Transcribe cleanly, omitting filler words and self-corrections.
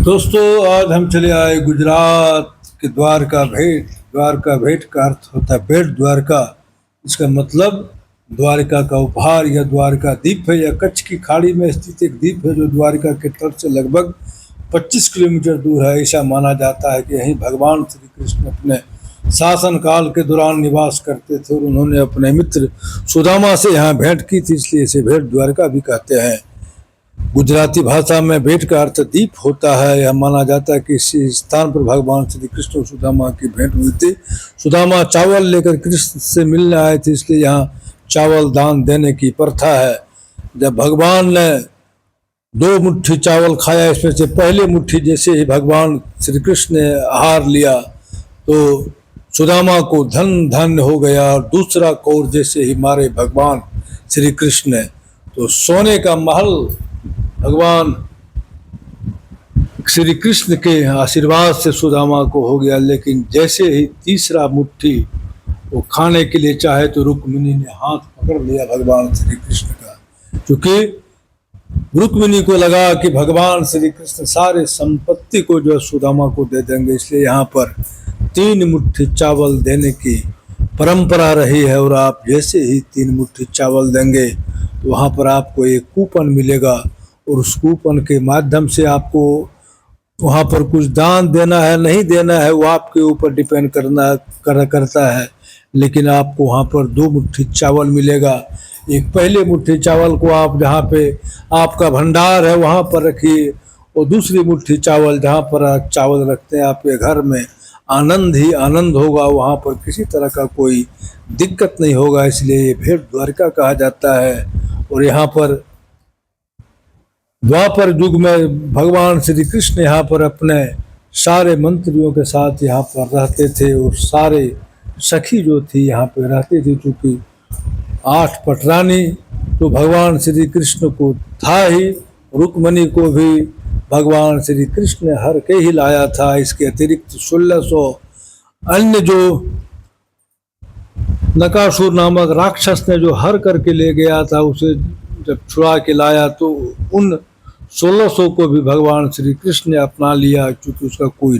दोस्तों, आज हम चले आए गुजरात के द्वारका भेंट। द्वारका भेंट का अर्थ होता है भेंट द्वारका। इसका मतलब द्वारका का उपहार या द्वारका द्वीप है। यह कच्छ की खाड़ी में स्थित एक द्वीप है जो द्वारका के तट से लगभग 25 किलोमीटर दूर है। ऐसा माना जाता है कि यहीं भगवान श्री कृष्ण अपने शासन काल के दौरान निवास करते थे और उन्होंने अपने मित्र सुदामा से यहाँ भेंट की थी, इसलिए इसे भेंट द्वारका भी कहते हैं। गुजराती भाषा में भेंट का अर्थ दीप होता है। यह माना जाता है कि इसी स्थान पर भगवान श्री कृष्ण और सुदामा की भेंट हुई थी। सुदामा चावल लेकर कृष्ण से मिलने आए थे, इसलिए यहाँ चावल दान देने की प्रथा है। जब भगवान ने 2 मुट्ठी चावल खाया, इसमें से पहले मुट्ठी जैसे ही भगवान श्री कृष्ण ने आहार लिया तो सुदामा को धन धन्य हो गया, और दूसरा कौर जैसे ही मारे भगवान श्री कृष्ण ने तो सोने का महल भगवान श्री कृष्ण के आशीर्वाद से सुदामा को हो गया। लेकिन जैसे ही तीसरा मुट्ठी वो खाने के लिए चाहे तो रुक्मिणी ने हाथ पकड़ लिया भगवान श्री कृष्ण का, क्योंकि रुक्मिणी को लगा कि भगवान श्री कृष्ण सारे संपत्ति को जो सुदामा को दे देंगे, इसलिए यहाँ पर 3 मुट्ठी चावल देने की परंपरा रही है। और आप जैसे ही 3 मुट्ठी चावल देंगे तो वहाँ पर आपको एक कूपन मिलेगा, और उस कूपन के माध्यम से आपको वहाँ पर कुछ दान देना है नहीं देना है वो आपके ऊपर डिपेंड करता है। लेकिन आपको वहाँ पर 2 मुट्ठी चावल मिलेगा। एक पहले मुट्ठी चावल को आप जहाँ पे आपका भंडार है वहाँ पर रखिए, और दूसरी मुट्ठी चावल जहाँ पर आप चावल रखते हैं आपके घर में आनंद ही आनंद होगा, वहाँ पर किसी तरह का कोई दिक्कत नहीं होगा। इसलिए ये भेंट द्वारका कहा जाता है। और यहाँ पर द्वापर युग में भगवान श्री कृष्ण यहाँ पर अपने सारे मंत्रियों के साथ यहाँ पर रहते थे, और सारे सखी जो थी यहाँ पे रहती थी। चूँकि 8 पटरानी तो भगवान श्री कृष्ण को था ही, रुक्मिणी को भी भगवान श्री कृष्ण ने हर के ही लाया था। इसके अतिरिक्त 1600 अन्य जो नकासुर नामक राक्षस ने जो हर करके ले गया था, उसे जब छुड़ा के लाया तो उन 1600 को भी भगवान श्री कृष्ण ने अपना लिया, क्योंकि उसका कोई